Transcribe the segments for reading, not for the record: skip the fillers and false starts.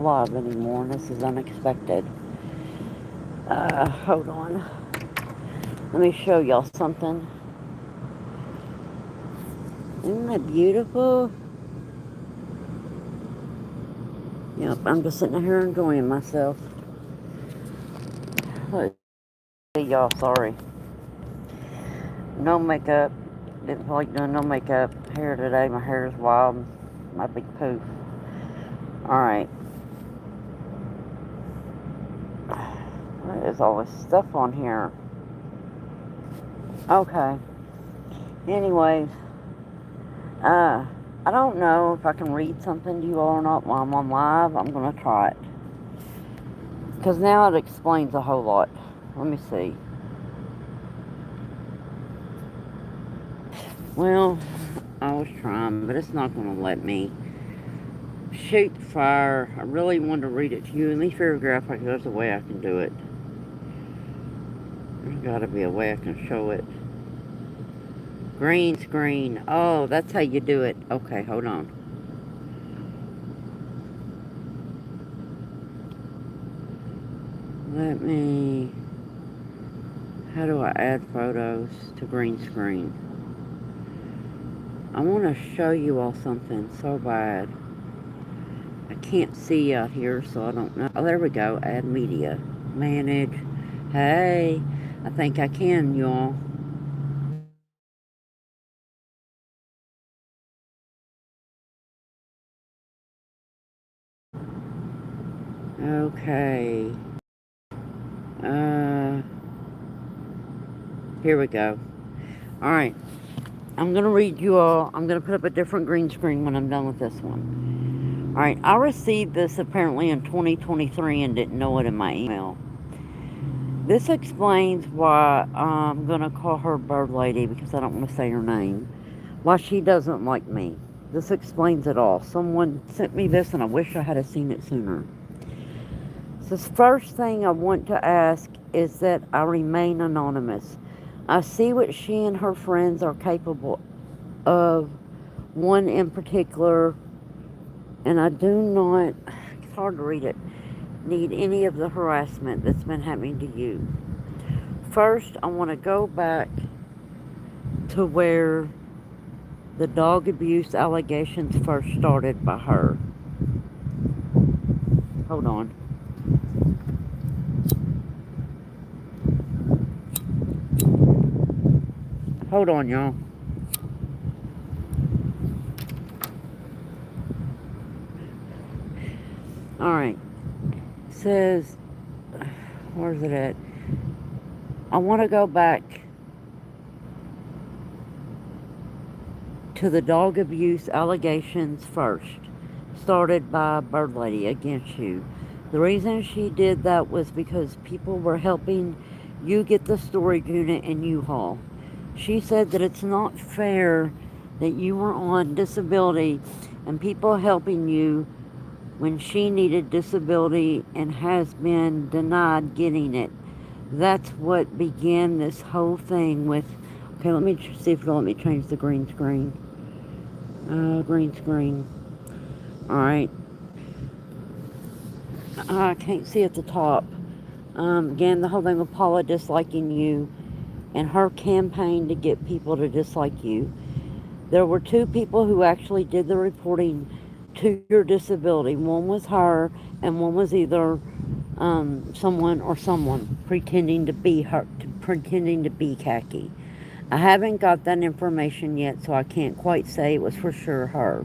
live anymore, and this is unexpected. Hold on. Let me show y'all something. Isn't that beautiful? Yep, I'm just sitting here enjoying myself. Let's see, y'all, sorry. No makeup. Didn't feel like doing no makeup. Hair today, my hair is wild. My big poof. Alright. What is all this stuff on here? Okay. Anyways, I don't know if I can read something to you all or not while I'm on live. I'm gonna try it. Because now it explains a whole lot. Let me see. Well, I was trying, but it's not gonna let me. Shoot fire. I really wanted to read it to you. Let me figure out if there's a way I can do it. There's gotta be a way I can show it. Green screen. Oh, that's how you do it. Okay, hold on. Let me... How do I add photos to green screen? I want to show you all something so bad. I can't see out here, so I don't know. Oh, there we go. Add media. Manage. Hey, I think I can, y'all. Okay. Uh, Here we go. All right. I'm going to read you all. I'm going to put up a different green screen when I'm done with this one. All right. I received this apparently in 2023 and didn't know it in my email. This explains why I'm going to call her Bird Lady because I don't want to say her name. Why she doesn't like me. This explains it all. Someone sent me this and I wish I had seen it sooner. So the first thing I want to ask is that I remain anonymous. I see what she and her friends are capable of, one in particular, and I do not, it's hard to read it, need any of the harassment that's been happening to you. First, I want to go back to where the dog abuse allegations first started by her. Hold on. Hold on, y'all. Alright. Says, where's it at? I want to go back to the dog abuse allegations first, started by Bird Lady against you. The reason she did that was because people were helping you get the storage unit in U-Haul. She said that it's not fair that you were on disability and people helping you when she needed disability and has been denied getting it. That's what began this whole thing with... Okay, let me see if it'll let me change the green screen. Green screen. Alright. I can't see at the top. Again, the whole thing with Paula disliking you and her campaign to get people to dislike you. There were two people who actually did the reporting to your disability. One was her, and one was either someone pretending to be her, pretending to be khaki. I haven't got that information yet, so I can't quite say it was for sure her.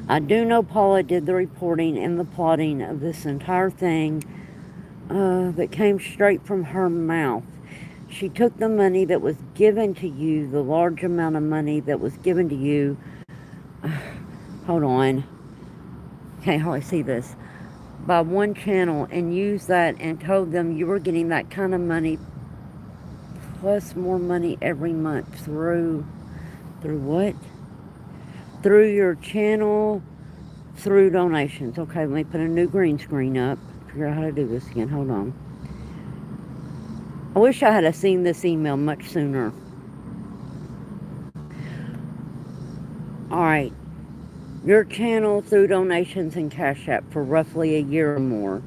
I do know Paula did the reporting and the plotting of this entire thing that came straight from her mouth. She took the money that was given to you, the large amount of money that was given to you. Hold on. Can't hardly see this. By one channel, and used that and told them you were getting that kind of money plus more money every month through what? Through your channel, through donations. Okay, let me put a new green screen up. Figure out how to do this again. Hold on. I wish I had seen this email much sooner. Alright. your channel through donations and Cash App for roughly a year or more.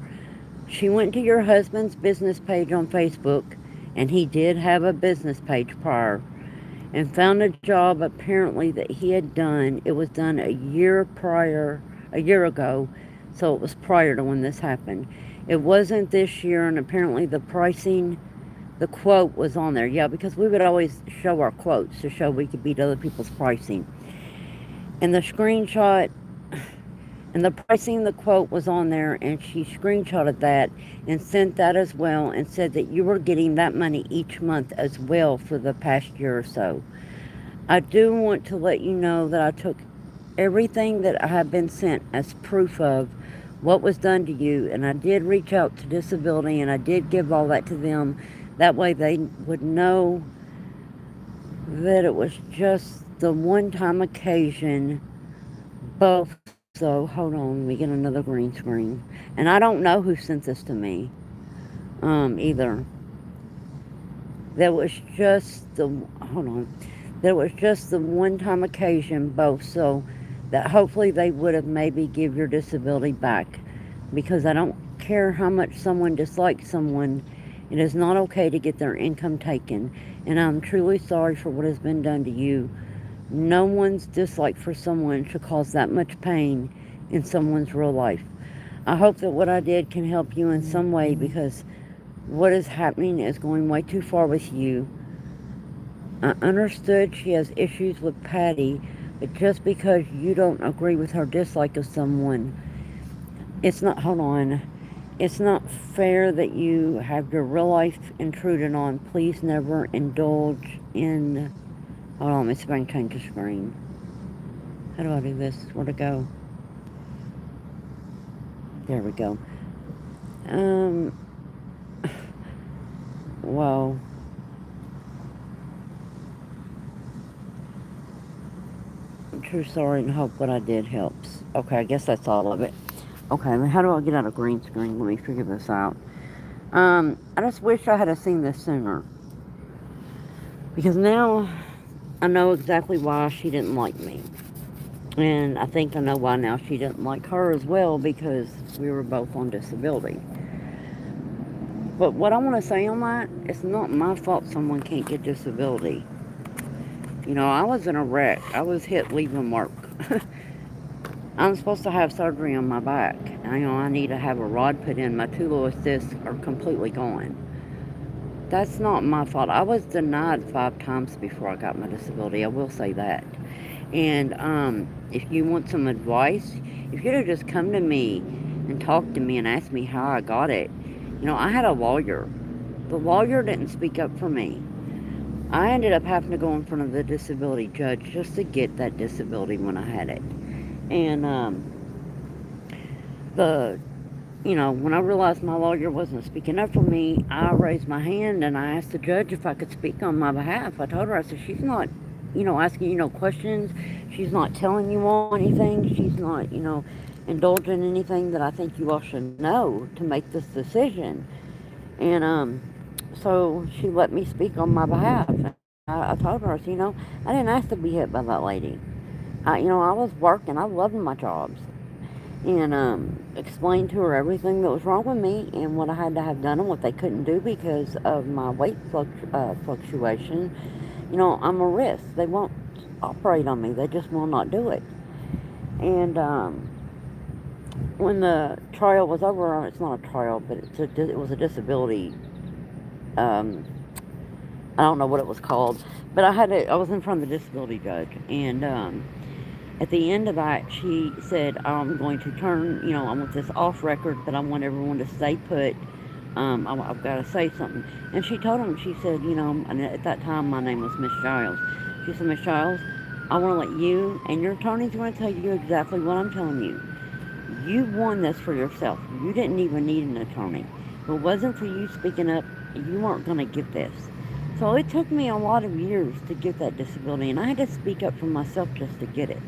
She went to your husband's business page on Facebook, and he did have a business page prior, and found a job apparently that he had done. It was done a year ago, so it was prior to when this happened. It wasn't this year, and apparently the pricing, the quote was on there. Yeah, because we would always show our quotes to show we could beat other people's pricing. And the screenshot and the pricing, the quote was on there, and she screenshotted that and sent that as well, and said that you were getting that money each month as well for the past year or so. I do want to let you know that I took everything that I have been sent as proof of what was done to you, and I did reach out to disability, and I did give all that to them. That way they would know that it was just the one-time occasion. Both. So hold on, let me get another green screen. And I don't know who sent this to me either. That was just the hold on. That was just the one-time occasion, both. So that hopefully they would have maybe give your disability back, because I don't care how much someone dislikes someone. It is not okay to get their income taken, and I'm truly sorry for what has been done to you. No one's dislike for someone should cause that much pain in someone's real life. I hope that what I did can help you in some way, because what is happening is going way too far with you. I understood she has issues with Patty, but just because you don't agree with her dislike of someone, it's not, hold on, it's not fair that you have your real life intruded on. Please never indulge in, hold on, let me see if I can change the screen. How do I do this? Where'd it go? There we go. Well, I'm true sorry and hope what I did helps. Okay, I guess that's all of it. Okay, how do I get out of green screen? Let me figure this out. I just wish I had seen this sooner, because now I know exactly why she didn't like me. And I think I know why now she didn't like her as well, because we were both on disability. But what I want to say on that, it's not my fault someone can't get disability. You know, I was in a wreck. I was hit leaving work. I'm supposed to have surgery on my back. I need to have a rod put in. My two lowest discs are completely gone. That's not my fault. I was denied 5 times before I got my disability. I will say that. And if you want some advice, if you'd have just come to me and talked to me and asked me how I got it. I had a lawyer. The lawyer didn't speak up for me. I ended up having to go in front of the disability judge just to get that disability when I had it. And when I realized my lawyer wasn't speaking up for me, I raised my hand and I asked the judge if I could speak on my behalf. I told her, I said, she's not, asking you no questions. She's not telling you all anything. She's not, indulging anything that I think you all should know to make this decision. And so she let me speak on my behalf. I told her, I said, I didn't ask to be hit by that lady. I was working. I loved my jobs. And explained to her everything that was wrong with me and what I had to have done and what they couldn't do because of my weight fluctuation. I'm a risk. They won't operate on me. They just will not do it. And when the trial was over, it's not a trial, but it was a disability. I don't know what it was called, but I was in front of the disability judge, and at the end of that, she said, I'm going to turn, I want this off record, but I want everyone to stay put. I've got to say something. And she told him, she said, and at that time my name was Miss Giles. She said, Miss Giles, I want to let you and your attorneys want to tell you exactly what I'm telling you. You won this for yourself. You didn't even need an attorney. If it wasn't for you speaking up, you weren't going to get this. So it took me a lot of years to get that disability, and I had to speak up for myself just to get it.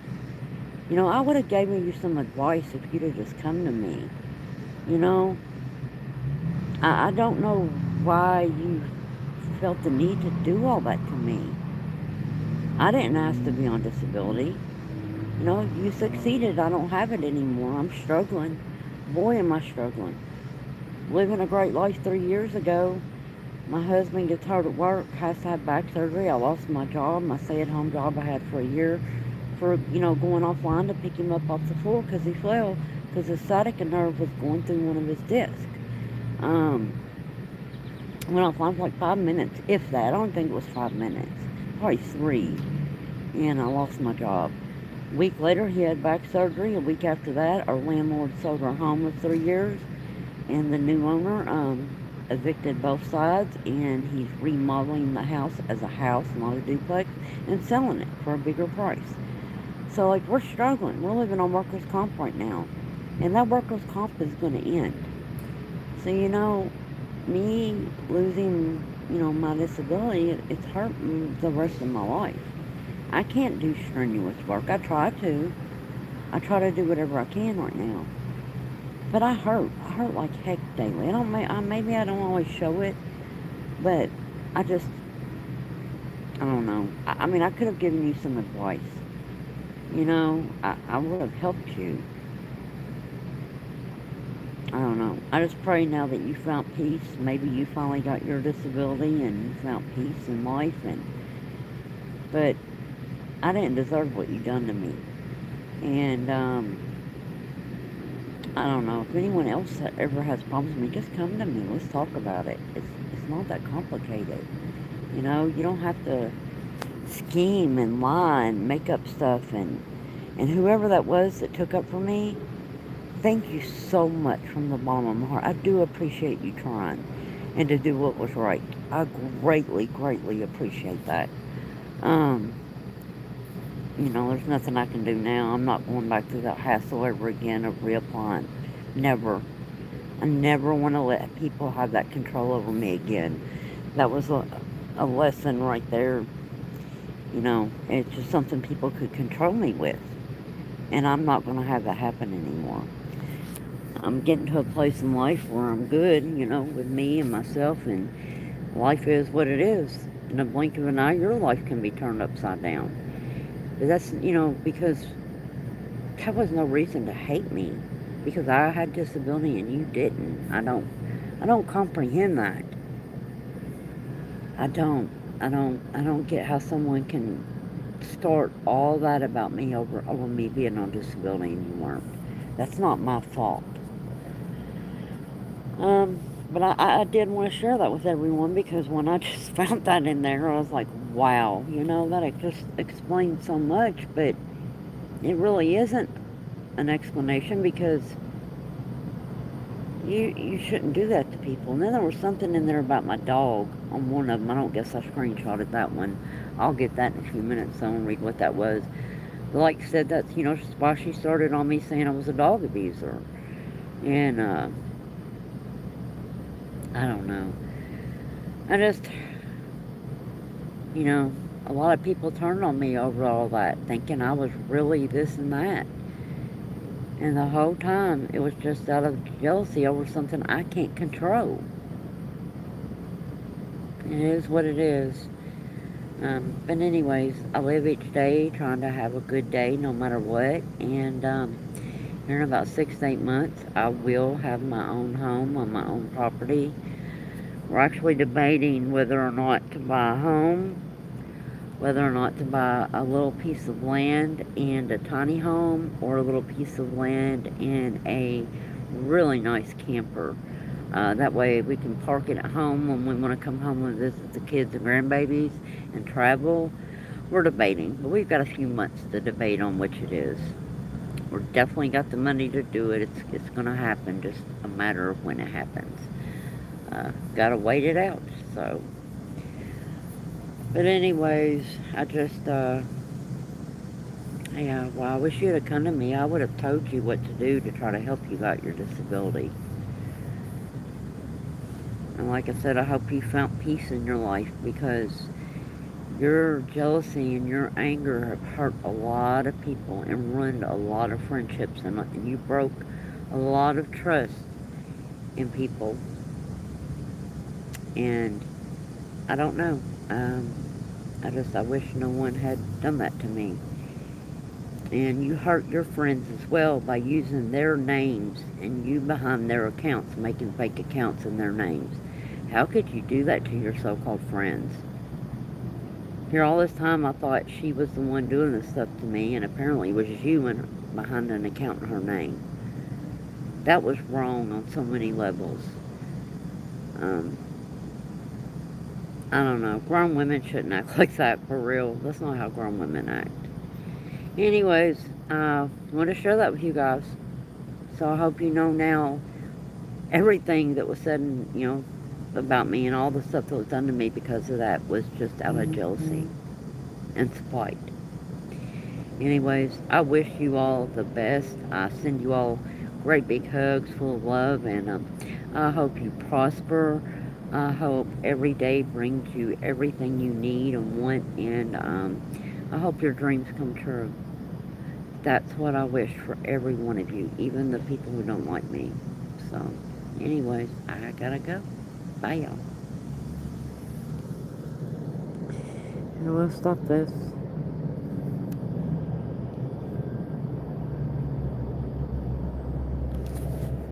I would have given you some advice if you'd have just come to me. I don't know why you felt the need to do all that to me. I didn't ask to be on disability. You know, you succeeded. I don't have it anymore. I'm struggling. Boy, am I struggling. Living a great life 3 years ago, my husband gets hurt at work, has to have back surgery. I lost my job, my stay-at-home job I had for a year, for, going offline to pick him up off the floor because he fell because his sciatica nerve was going through one of his discs. Um, went offline for like 5 minutes, if that. I don't think it was 5 minutes, probably three, and I lost my job. A week later, he had back surgery. A week after that, our landlord sold our home of 3 years, and the new owner evicted both sides, and he's remodeling the house as a house, not a duplex, and selling it for a bigger price. So, like, we're struggling. We're living on workers' comp right now, and that workers' comp is going to end. So, me losing, my disability, it's hurting the rest of my life. I can't do strenuous work. I try to. I try to do whatever I can right now. But I hurt. I hurt like heck daily. Maybe I don't always show it, but I just, I don't know. I mean, I could have given you some advice. I would have helped you. I don't know. I just pray now that you found peace. Maybe you finally got your disability and you found peace in life. But I didn't deserve what you done to me. And I don't know. If anyone else that ever has problems with me, just come to me. Let's talk about it. It's not that complicated. You don't have to scheme and lie and make up stuff. And whoever that was that took up for me, thank you so much from the bottom of my heart. I do appreciate you trying and to do what was right. I greatly, greatly appreciate that. Um, there's nothing I can do now. I'm not going back through that hassle ever again of reapplying. Never. I never want to let people have that control over me again. That was a lesson right there. It's just something people could control me with. And I'm not going to have that happen anymore. I'm getting to a place in life where I'm good, with me and myself, and life is what it is. In a blink of an eye, your life can be turned upside down. But that's, because that was no reason to hate me, because I had disability and you didn't. I don't comprehend that. I don't get how someone can start all that about me over me being on disability and you weren't. That's not my fault. But I did want to share that with everyone because when I just found that in there, I was like, wow, that it just explains so much, but it really isn't an explanation because you shouldn't do that to people. And then there was something in there about my dog on one of them. I don't guess I screenshotted that one. I'll get that in a few minutes, so I'll read what that was. But like I said, that's, why she started on me saying I was a dog abuser. And, I don't know. I just, a lot of people turned on me over all that, thinking I was really this and that. And the whole time, it was just out of jealousy over something I can't control. It is what it is. But anyways, I live each day trying to have a good day no matter what. And here in about 6 to 8 months, I will have my own home on my own property. We're actually debating whether or not to buy a home, whether or not to buy a little piece of land and a tiny home, or a little piece of land and a really nice camper. That way we can park it at home when we want to come home and visit the kids and grandbabies and travel. We're debating, but we've got a few months to debate on which it is. We've definitely got the money to do it. It's going to happen, just a matter of when it happens. Got to wait it out, so. But anyways, I just, yeah, well, I wish you'd have come to me. I would have told you what to do to try to help you out your disability. And like I said, I hope you found peace in your life, because your jealousy and your anger have hurt a lot of people and ruined a lot of friendships, and you broke a lot of trust in people. And I don't know. I wish no one had done that to me. And you hurt your friends as well by using their names and you behind their accounts, making fake accounts in their names. How could you do that to your so-called friends? Here all this time I thought she was the one doing this stuff to me, and apparently it was you behind an account in her name. That was wrong on so many levels. Um, I don't know. Grown women shouldn't act like that, for real. That's not how grown women act. Anyways, I want to share that with you guys. So I hope you know now everything that was said, about me and all the stuff that was done to me because of that was just out of jealousy and spite. Anyways, I wish you all the best. I send you all great big hugs full of love, and I hope you prosper. I hope every day brings you everything you need and want, and I hope your dreams come true. That's what I wish for every one of you, even the people who don't like me. So, anyways, I gotta go. Bye, y'all. Now let's stop this.